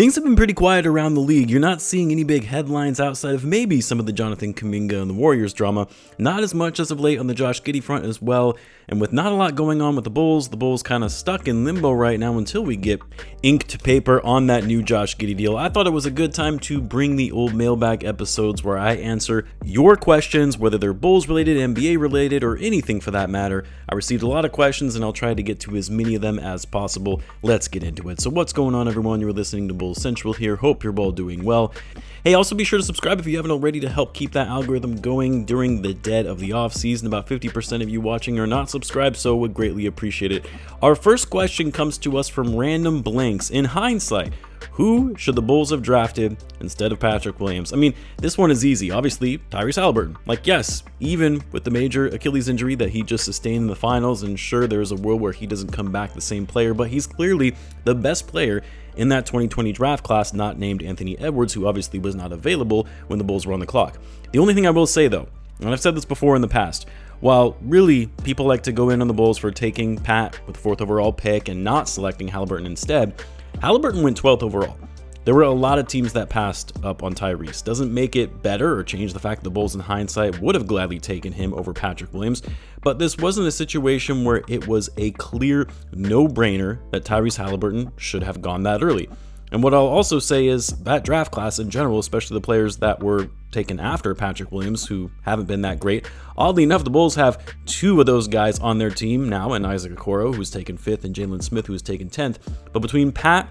Things have been pretty quiet around the league. You're not seeing any big headlines outside of maybe some of the Jonathan Kuminga and the Warriors drama. Not as much as of late on the Josh Giddey front as well. And with not a lot going on with the Bulls kind of stuck in limbo right now until we get ink to paper on that new Josh Giddey deal. I thought it was a good time to bring the old Mailbag episodes where I answer your questions, whether they're Bulls related, NBA related, or anything for that matter. I received a lot of questions and I'll try to get to as many of them as possible. Let's get into it. So what's going on, everyone? You're listening to Bulls Central here. Hope you're all doing well. Hey, also be sure to subscribe if you haven't already to help keep that algorithm going during the dead of the off season. About 50% of you watching are not subscribed, so would greatly appreciate it. Our first question comes to us from Random Blanks. In hindsight, who should the Bulls have drafted instead of Patrick Williams? I mean, this one is easy. Obviously, Tyrese Haliburton. Yes, even with the major Achilles injury that he just sustained in the finals, and sure, there's a world where he doesn't come back the same player, but he's clearly the best player in that 2020 draft class, not named Anthony Edwards, who obviously was not available when the Bulls were on the clock. The only thing I will say, though, and I've said this before in the past, while really people like to go in on the Bulls for taking Pat with the 4th overall pick and not selecting Haliburton instead, Haliburton went 12th overall. There were a lot of teams that passed up on Tyrese. Doesn't make it better or change the fact the Bulls in hindsight would have gladly taken him over Patrick Williams, but this wasn't a situation where it was a clear no-brainer that Tyrese Haliburton should have gone that early. And what I'll also say is that draft class in general, especially the players that were taken after Patrick Williams, who haven't been that great. Oddly enough, the Bulls have 2 of those guys on their team now, and Isaac Okoro, who's taken 5th, and Jalen Smith, who was taken 10th. But between Pat,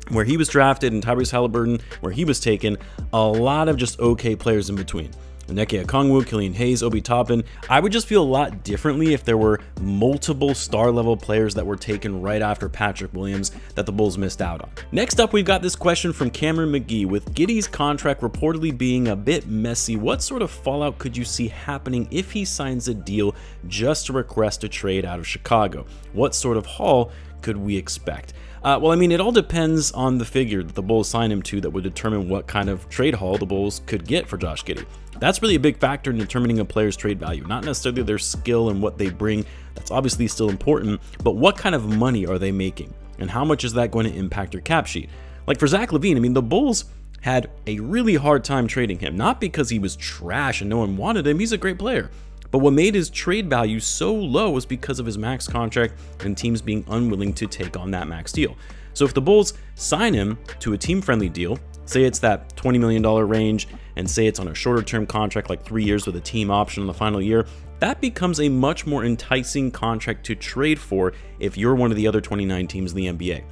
where he was drafted, and Tyrese Haliburton, where he was taken, a lot of just okay players in between. Onyeka Okongwu, Killian Hayes, Obi Toppin. I would just feel a lot differently if there were multiple star-level players that were taken right after Patrick Williams that the Bulls missed out on. Next up, we've got this question from Cameron McGee. With Giddey's contract reportedly being a bit messy, what sort of fallout could you see happening if he signs a deal just to request a trade out of Chicago? What sort of haul could we expect? Well, I mean, it all depends on the figure that the Bulls sign him to that would determine what kind of trade haul the Bulls could get for Josh Giddey. That's really a big factor in determining a player's trade value, not necessarily their skill and what they bring. That's obviously still important, but what kind of money are they making? And how much is that going to impact your cap sheet? Like for Zach LaVine, I mean, the Bulls had a really hard time trading him, not because he was trash and no one wanted him. He's a great player. But what made his trade value so low was because of his max contract and teams being unwilling to take on that max deal. So if the Bulls sign him to a team-friendly deal, say it's that $20 million range, and say it's on a shorter-term contract like 3 years with a team option on the final year, that becomes a much more enticing contract to trade for if you're one of the other 29 teams in the NBA.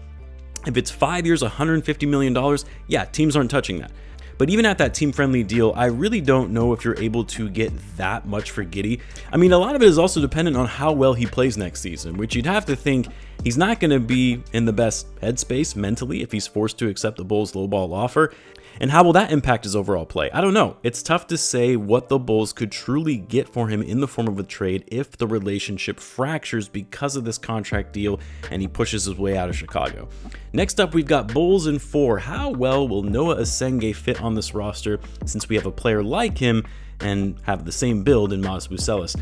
If it's 5 years, $150 million, yeah, teams aren't touching that. But even at that team-friendly deal, I really don't know if you're able to get that much for Giddey. I mean, a lot of it is also dependent on how well he plays next season, which you'd have to think he's not going to be in the best headspace mentally if he's forced to accept the Bulls' lowball offer. And how will that impact his overall play? I don't know. It's tough to say what the Bulls could truly get for him in the form of a trade if the relationship fractures because of this contract deal and he pushes his way out of Chicago. Next up, we've got Bulls in 4. How well will Noah Asenge fit on this roster since we have a player like him and have the same build in Mas Bucelis?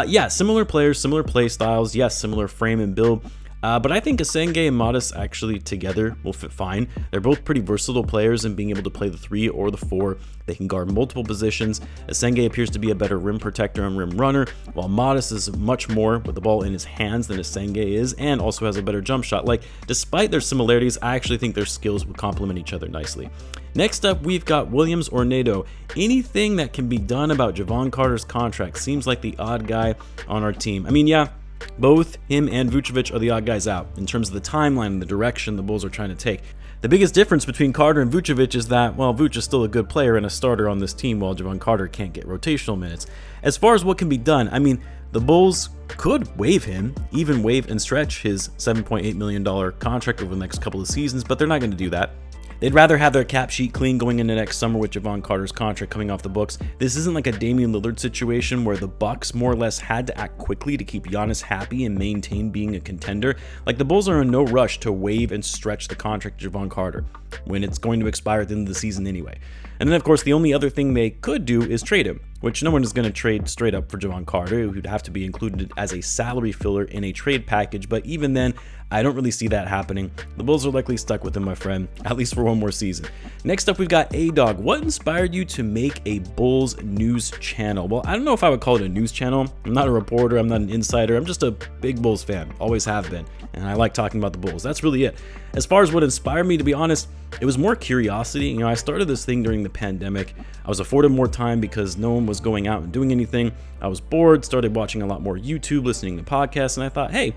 Yeah, similar players, similar play styles, yes, similar frame and build. But I think Asenge and Modest actually together will fit fine. They're both pretty versatile players in being able to play the 3 or the 4. They can guard multiple positions. Asenge appears to be a better rim protector and rim runner, while Modest is much more with the ball in his hands than Asenge is, and also has a better jump shot. Despite their similarities, I actually think their skills would complement each other nicely. Next up, we've got Williams or Nadeau. Anything that can be done about Jevon Carter's contract seems like the odd guy on our team. I mean, yeah, both him and Vucevic are the odd guys out in terms of the timeline and the direction the Bulls are trying to take. The biggest difference between Carter and Vucevic is that, well, Vuce is still a good player and a starter on this team while Jevon Carter can't get rotational minutes. As far as what can be done, I mean, the Bulls could waive him, even waive and stretch his $7.8 million contract over the next couple of seasons, but they're not going to do that. They'd rather have their cap sheet clean going into next summer with Jevon Carter's contract coming off the books. This isn't like a Damian Lillard situation where the Bucks more or less had to act quickly to keep Giannis happy and maintain being a contender. The Bulls are in no rush to waive and stretch the contract of Jevon Carter when it's going to expire at the end of the season anyway. And then, of course, the only other thing they could do is trade him. which no one is going to trade straight up for Javon Carter, who'd have to be included as a salary filler in a trade package. But even then, I don't really see that happening. The Bulls are likely stuck with him, my friend, at least for one more season. Next up, we've got A-Dog. What inspired you to make a Bulls news channel? Well, I don't know if I would call it a news channel. I'm not a reporter. I'm not an insider. I'm just a big Bulls fan. Always have been. And I like talking about the Bulls. That's really it. As far as what inspired me, to be honest, it was more curiosity. You know, I started this thing during the pandemic. I was afforded more time because no one was going out and doing anything. I was bored, started watching a lot more YouTube, listening to podcasts, and I thought, hey,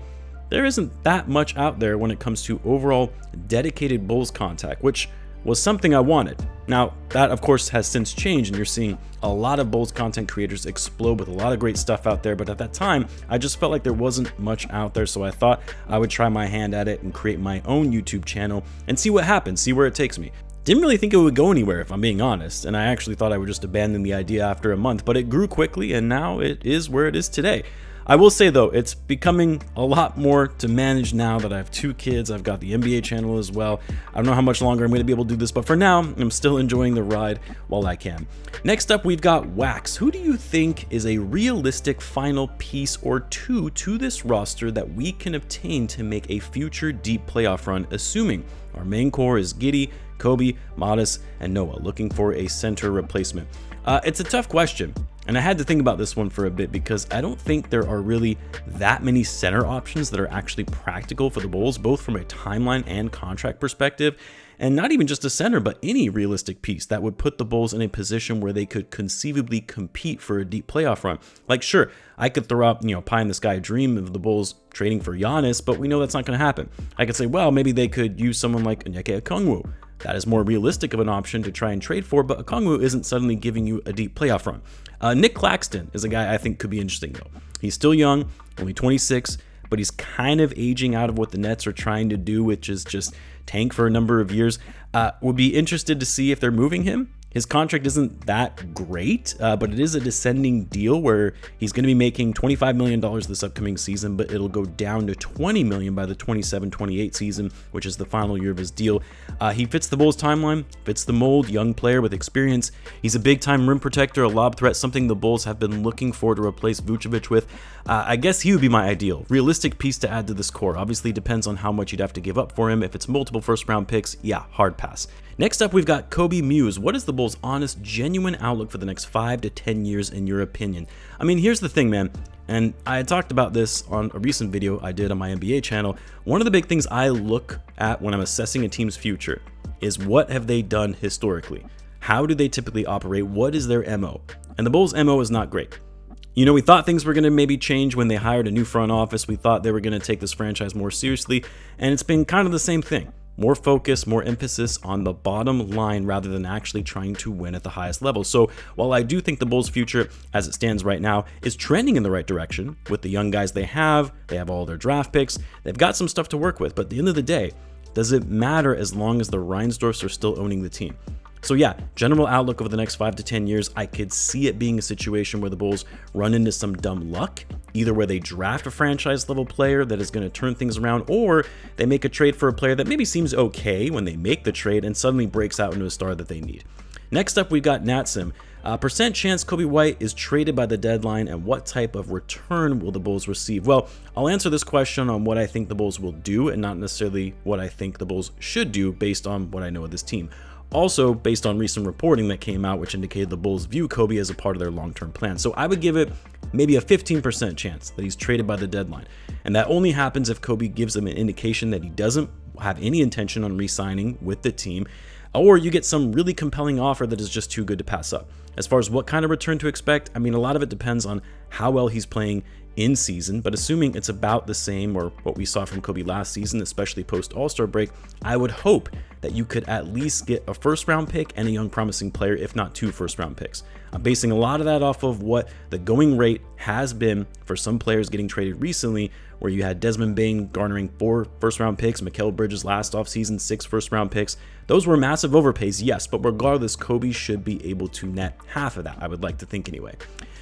there isn't that much out there when it comes to overall dedicated Bulls contact, which was something I wanted. Now, that of course has since changed, and you're seeing a lot of Bulls content creators explode with a lot of great stuff out there, but at that time, I just felt like there wasn't much out there, so I thought I would try my hand at it and create my own YouTube channel and see what happens, see where it takes me. Didn't really think it would go anywhere, if I'm being honest, and I actually thought I would just abandon the idea after a month, but it grew quickly, and now it is where it is today. I will say though, it's becoming a lot more to manage now that I have 2 kids. I've got the NBA channel as well. I don't know how much longer I'm going to be able to do this, but for now, I'm still enjoying the ride while I can. Next up, we've got Wax. Who do you think is a realistic final piece or 2 to this roster that we can obtain to make a future deep playoff run, assuming our main core is Giddey, Kobe, Modest, and Noah, looking for a center replacement? It's a tough question. And I had to think about this one for a bit because I don't think there are really that many center options that are actually practical for the Bulls, both from a timeline and contract perspective. And not even just a center, but any realistic piece that would put the Bulls in a position where they could conceivably compete for a deep playoff run. Like, sure, I could throw out, pie in the sky dream of the Bulls trading for Giannis, but we know that's not going to happen. I could say, well, maybe they could use someone like Onyeka Okongwu. That is more realistic of an option to try and trade for, but Okongwu isn't suddenly giving you a deep playoff run. Nick Claxton is a guy I think could be interesting, though. He's still young, only 26, but he's kind of aging out of what the Nets are trying to do, which is just tank for a number of years. Would be interested to see if they're moving him. His contract isn't that great, but it is a descending deal where he's going to be making $25 million this upcoming season, but it'll go down to $20 million by the 27-28 season, which is the final year of his deal. He fits the Bulls timeline, fits the mold, young player with experience. He's a big-time rim protector, a lob threat, something the Bulls have been looking for to replace Vucevic with. I guess he would be my ideal realistic piece to add to this core. Obviously, depends on how much you'd have to give up for him. If it's multiple first-round picks, yeah, hard pass. Next up, we've got Kobe Muse. What is the Bulls' honest, genuine outlook for the next 5 to 10 years in your opinion? I mean, here's the thing, man, and I had talked about this on a recent video I did on my NBA channel. One of the big things I look at when I'm assessing a team's future is what have they done historically? How do they typically operate? What is their MO? And the Bulls' MO is not great. We thought things were going to maybe change when they hired a new front office. We thought they were going to take this franchise more seriously, and it's been kind of the same thing. More focus, more emphasis on the bottom line rather than actually trying to win at the highest level. So while I do think the Bulls' future, as it stands right now, is trending in the right direction with the young guys they have all their draft picks, they've got some stuff to work with. But at the end of the day, does it matter as long as the Reinsdorfs are still owning the team? So yeah, general outlook over the next 5 to 10 years, I could see it being a situation where the Bulls run into some dumb luck, either where they draft a franchise level player that is going to turn things around, or they make a trade for a player that maybe seems okay when they make the trade and suddenly breaks out into a star that they need. Next up, we've got Natsim. Percent chance Kobe White is traded by the deadline, and what type of return will the Bulls receive? Well, I'll answer this question on what I think the Bulls will do and not necessarily what I think the Bulls should do based on what I know of this team. Also, based on recent reporting that came out, which indicated the Bulls view Kobe as a part of their long-term plan. So I would give it maybe a 15% chance that he's traded by the deadline. And that only happens if Kobe gives them an indication that he doesn't have any intention on re-signing with the team, or you get some really compelling offer that is just too good to pass up. As far as what kind of return to expect, I mean, a lot of it depends on how well he's playing in season, but assuming it's about the same or what we saw from Kobe last season, especially post All-Star break, I would hope that you could at least get a first-round pick and a young promising player, if not 2 first-round picks. I'm basing a lot of that off of what the going rate has been for some players getting traded recently, where you had Desmond Bane garnering 4 first-round picks, Mikal Bridges last offseason, 6 first-round picks. Those were massive massive overpays, yes, but regardless, Kobe should be able to net half of that, I would like to think anyway.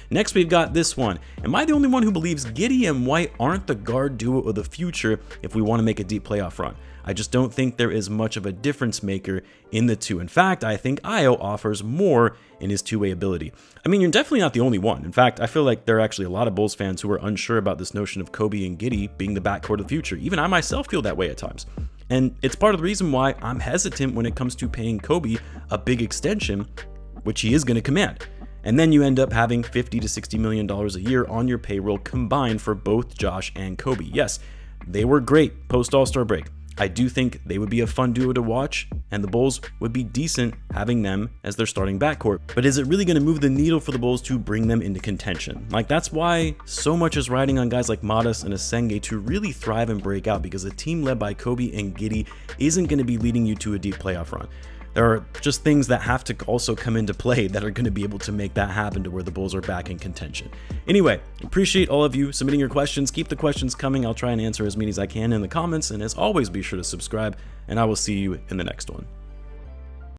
Next, we've got this one. Am I the only one who believes Giddey and White aren't the guard duo of the future if we want to make a deep playoff run? I just don't think there is much of a difference maker in the two. In fact, I think Ayo offers more in his two-way ability. I mean, you're definitely not the only one. In fact, I feel like there are actually a lot of Bulls fans who are unsure about this notion of Kobe and Giddey being the backcourt of the future. Even I myself feel that way at times. And it's part of the reason why I'm hesitant when it comes to paying Kobe a big extension, which he is going to command. And then you end up having $50 to $60 million a year on your payroll combined for both Josh and Kobe. Yes, they were great post All-Star break. I do think they would be a fun duo to watch, and the Bulls would be decent having them as their starting backcourt. But is it really going to move the needle for the Bulls to bring them into contention? Like, that's why so much is riding on guys like Modest and Asenge to really thrive and break out, because a team led by Kobe and Giddey isn't going to be leading you to a deep playoff run. There are just things that have to also come into play that are going to be able to make that happen to where the Bulls are back in contention. Anyway, appreciate all of you submitting your questions. Keep the questions coming. I'll try and answer as many as I can in the comments. And as always, be sure to subscribe, and I will see you in the next one.